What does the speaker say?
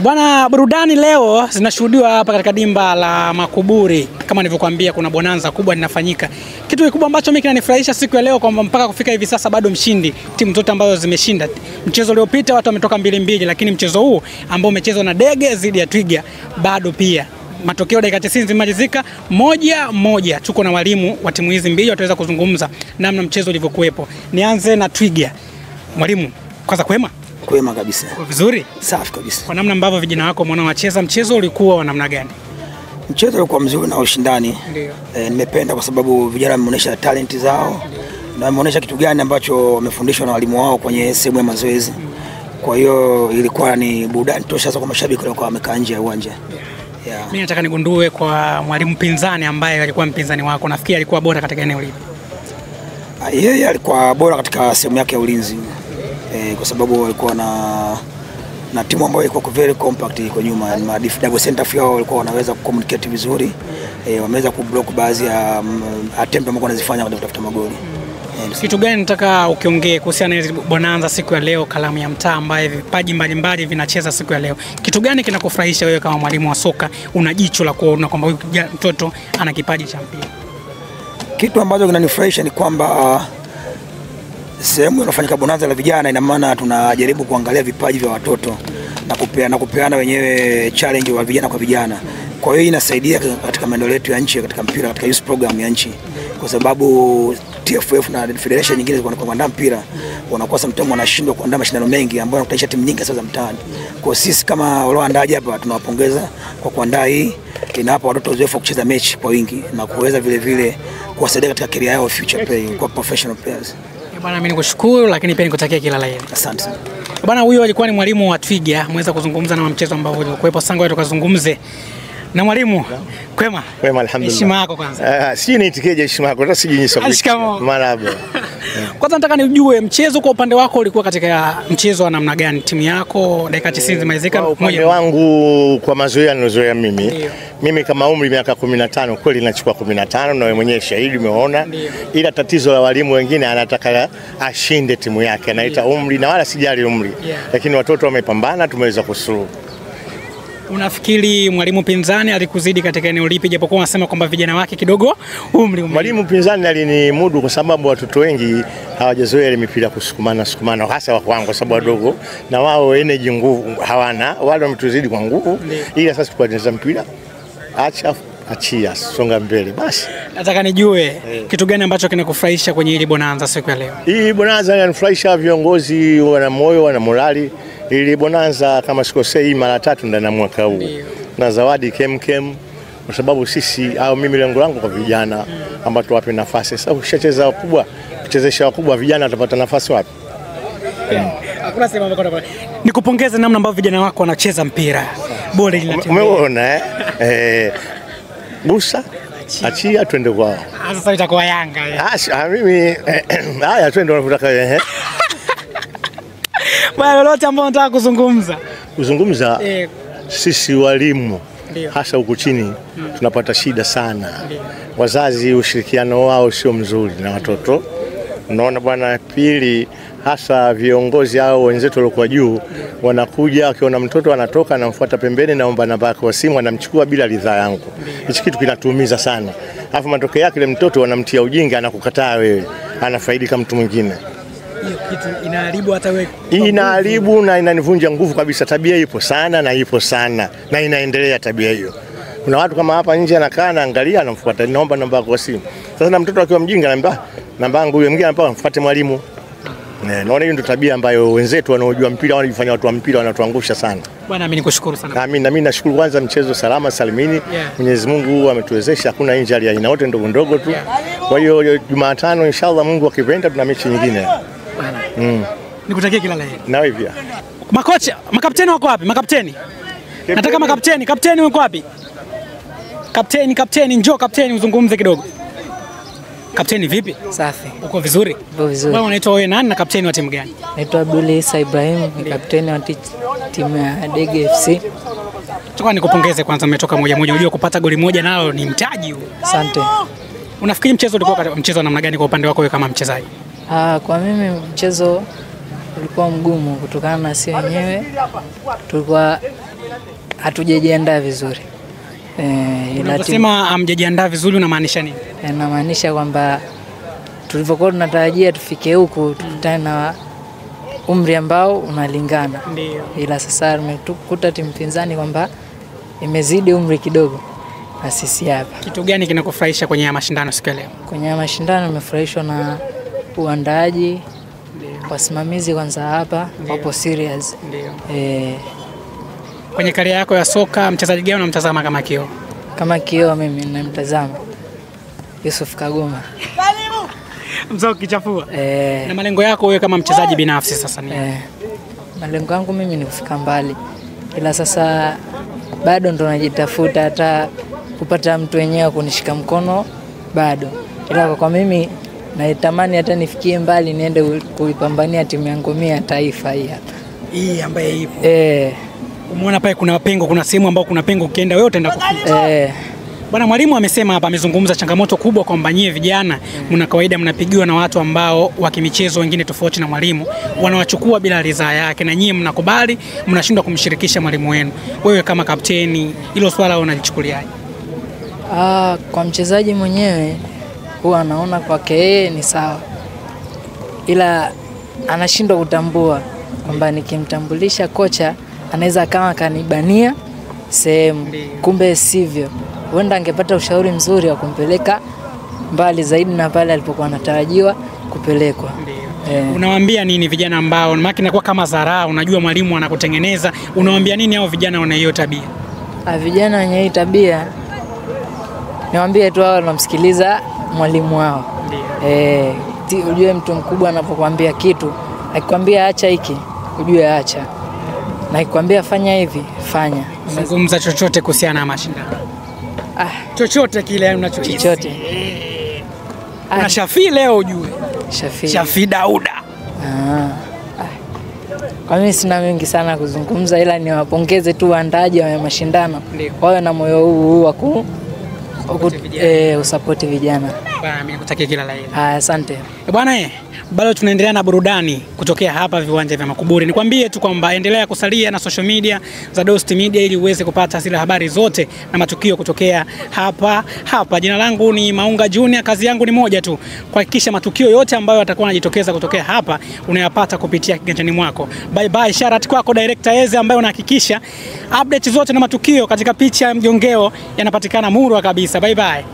Bwana, burudani leo zinashuhudiwa hapa katika dimba la Makuburi. Kama nilivyokuambia, kuna bonanza kubwa linafanyika. Kitu kikubwa ambacho mimi kinanifurahisha siku ya leo kwamba mpaka kufika hivi sasa bado mshindi. Timu zote ambazo zimeshinda. Mchezo uliopita watu wametoka 2-2, lakini mchezo huu ambao umechezwa na Dege dhidi ya Twiga bado pia. Matokeo dakika 90 zimalizika 1-1. Tuko na walimu wa timu hizi mbili wataweza kuzungumza namna mchezo ulivyokuepo. Nianze na Twiga. Mwalimu, kwanza kwema? Kwema kabisa. Kwa vizuri? Safi kabisa. Kwa namna ambavyo vijana wako mwana wacheza, mchezo ulikuwa wa namna gani? Mchezo ulikuwa mzuri na ushindani. Ndio. Nimependa kwa sababu vijana wameonyesha talenti zao. Ndiyo. Na wameonyesha kitu gani ambacho wamefundishwa na walimu wao kwenye sehemu ya mazoezi. Kwa hiyo ilikuwa ni burudani tosha kwa mashabiki waliokuwa wamekaa nje ya uwanja. Yeah. Mimi nataka nigundue kwa mwalimu pinzani ambaye alikuwa mpinzani wako, nafikiri alikuwa bora katika eneo lipi? Yeye alikuwa bora katika sehemu yake ya ulinzi. Kwa sababu walikuwa na timu ambayo ilikuwa very compact kwa nyuma, na double center yao walikuwa wanaweza kucommunicate vizuri. Wameweza kublock baadhi ya attempt ambazo wanazifanya kutafuta magoli. Kitu gani nataka ukiongee kuhusiana na bonanza siku ya leo, kalamu ya mtaa ambaye vipaji mbalimbali vinacheza siku ya leo? Kitu gani kinakufurahisha wewe kama mwalimu wa soka, una jicho la kuona kwamba huyu mtoto ana kipaji cha mpira? Kitu ambacho kinanifurahisha ni kwamba sehemu inafanyika bonanza la vijana, ina maana tunajaribu kuangalia vipaji vya watoto na kupeana wenyewe challenge wa vijana kwa vijana. Kwa hiyo inasaidia katika maendeleo yetu ya nchi, katika mpira, katika youth program ya nchi, kwa sababu TFF na federation nyingine kuandaa mpira wanakuwa sometimes wanashindwa kuandaa mashindano mengi ambayo yanakutanisha timu nyingi sasa za mtaani. Kwa sisi kama walioandaji hapa tunawapongeza kwa kuandaa hii, inawapa watoto uzoefu wa kucheza mechi kwa wingi na kuweza vile vile kuwasaidia katika career yao future play kwa professional players. Bwana, mimi nikushukuru, lakini pia nikutakia kila la heri. Asante. Bwana, huyo alikuwa ni mwalimu wa Twiga, mweza kuzungumza na mchezo ambao ulikuwepo. Sanga tukazungumze na mwalimu. Kwema? Kwema, alhamdulillah. Heshima yako kwanza. Si niitikeje heshima yako, hata sijinyisa. Shikamoo. Marhaba. Kwanza nataka nijue mchezo kwa upande wako ulikuwa katika mchezo wa namna gani? Timu yako dakika 90 zimalizika moja. Upande wangu kwa mazoea nilozoea mimi kama umri miaka 15 kweli nachukua 15 na wewe mwenyewe shahidi umeona. Ila tatizo la walimu wengine anataka ashinde timu yake, anaita umri na wala sijali umri. Lakini watoto wamepambana, tumeweza kusuluhu. Unafikiri mwalimu pinzani alikuzidi katika eneo lipi, japokuwa unasema kwamba vijana wake kidogo umri? Mwalimu pinzani alinimudu kwa sababu watoto wengi hawajazoea ile mipira kusukumana hasa wangu kwa sababu wadogo na wao energy nguvu hawana, wale wametuzidi kwa nguvu. Ila sasa tukacheza mpira, achia songa mbele basi. Nataka nijue kitu gani ambacho kinakufurahisha kwenye hili bonanza siku ya leo? Hii bonanza inanifurahisha, viongozi wana moyo, wana morali. Ili bonanza kama sikosei mara 3 ndani ya mwaka huu. Na zawadi kemkem kwa sababu sisi au mimi lengo langu kwa vijana ambao tuwape nafasi. Sasa ukishacheza wakubwa, kuchezesha wakubwa, vijana watapata nafasi wapi? Hakuna sema mbona. Nikupongeze namna ambavyo vijana wako wanacheza mpira. Bora linatembea. Umeona Busa, achia twende kwao. Sasa itakuwa Yanga. Mimi haya twende wanataka Bwana, lolote ambao nataka kuzungumza. Sisi walimu hasa huku chini tunapata shida sana. Wazazi ushirikiano wao sio mzuri na watoto. Unaona bwana, pili hasa viongozi hao wenzetu walikuwa juu wanakuja akiona mtoto anatoka anamfuata pembeni, naomba namba yako ya simu, anamchukua bila ridhaa yangu. Hichi kitu kinatuumiza sana. Alafu matokeo yake ile mtoto wanamtia ujinga na kukataa wewe, anafaidika mtu mwingine. Hiyo kitu inaharibu hata wewe. Inaharibu na inanivunja nguvu kabisa. Tabia ipo sana na inaendelea tabia hiyo. Kuna watu kama hapa nje anakaa na angalia anamfuata, naomba namba yako ya simu. Sasa na mtoto akiwa mjinga anambia namba yangu, huyo mwingine anambia mfuate mwalimu. Naona hiyo ndio tabia ambayo wenzetu wanaojua mpira wanajifanya watu wa mpira wanatuangusha sana. Bwana, mimi nikushukuru sana. Mimi nashukuru kwanza, mchezo salama salimini. Mwenyezi Mungu ametuwezesha, hakuna injury ya aina yote, ndogo tu. Kwa hiyo Jumatano inshallah Mungu akipenda tuna mechi nyingine. Nikutakia kila la heri. Na wewe pia. Makocha, makapteni wako wapi? Makapteni. Nataka makapteni. Kapteni wako wapi? Kapteni, njoo kapteni uzungumze kidogo. Kapteni vipi? Safi. Uko vizuri? Uko vizuri. Wewe unaitwa wewe nani na kapteni wa timu gani? Naitwa Abdul Isa Ibrahim, ni kapteni wa timu ya Dege FC. Chukua nikupongeze kwanza, umetoka moja. Unajua kupata goli moja nalo ni mtaji huo. Asante. Unafikiri mchezo ulikuwa mchezo namna gani kwa upande wako wewe kama mchezaji? Kwa mimi mchezo ulikuwa mgumu kutokana na sisi wenyewe tulikuwa hatujajiandaa vizuri. Unaposema hamjajiandaa vizuri unamaanisha nini? Inamaanisha kwamba tulivyokuwa tunatarajia tufike huku tukutane na umri ambao unalingana. Ndio. Ila sasa tumekuta timu pinzani kwamba imezidi umri kidogo na sisi hapa. Kitu gani kinakufurahisha kwenye mashindano siku ya leo? Kwenye mashindano nimefurahishwa na uandaaji, wasimamizi kwanza hapa wapo serious. Ndio. Kwenye karia yako ya soka mchezaji gani unamtazama kama kioo? Kama kioo mimi ninamtazama Yusuf Kagoma. Mzao kichafua. Na malengo yako wewe kama mchezaji binafsi sasa ni? Malengo yangu mimi ni kufika mbali. Ila sasa bado ndo najitafuta, hata kupata mtu wenyewe kunishika mkono bado. Ila kwa mimi natamani hata nifikie mbali niende kuipambania timu yangu mimi ya taifa hii hapa. Hii ambaye ipo. Umeona pale kuna pengo, kuna sehemu ambao kuna pengo, ukienda wewe utaenda kufika. Bwana mwalimu amesema hapa, amezungumza changamoto kubwa kwamba nyie vijana mna kawaida mnapigiwa na watu ambao wa kimichezo wengine tofauti na mwalimu, wanawachukua bila ridhaa yake na nyie mnakubali, mnashindwa kumshirikisha mwalimu wenu. Wewe kama kapteni hilo swala unalichukuliaje? Kwa mchezaji mwenyewe huwa anaona kwake yeye ni sawa. Ila anashindwa kutambua kwamba nikimtambulisha kocha anaweza kama kanibania sehemu, kumbe sivyo. Huenda angepata ushauri mzuri wa kumpeleka mbali zaidi na pale alipokuwa anatarajiwa kupelekwa. Unawaambia nini vijana ambao maana inakuwa kama dharau, unajua mwalimu anakutengeneza, unawaambia nini hao vijana wana hiyo tabia? Vijana wenye hii tabia niwaambie tu wao wanamsikiliza mwalimu wao. Ujue mtu mkubwa anapokuambia kitu, akikwambia acha hiki, ujue acha. Na akikwambia fanya hivi, fanya. Zungumza chochote kuhusiana na mashindano. Chochote kile unachohisi. Chochote. Kuna Shafi leo ujue. Shafi Dauda. Kwa mimi sina mengi sana kuzungumza, ila niwapongeze tu waandaaji wa mashindano. Wawe na moyo huu wa usapoti vijana. Bwana mimi nakutakia kila la heri. Asante. Bwana bado tunaendelea na burudani kutokea hapa viwanja vya Makuburi. Nikwambie tu kwamba endelea kusalia na social media za Dost Media ili uweze kupata zile habari zote na matukio kutokea hapa. Jina langu ni Maunga Junior, kazi yangu ni moja tu, kuhakikisha matukio yote ambayo yatakuwa yanajitokeza kutokea hapa unayapata kupitia kiganjani mwako. Bye bye, shout kwako director Eze ambaye unahakikisha update zote na matukio katika picha ya mjongeo yanapatikana murwa kabisa. Bye bye.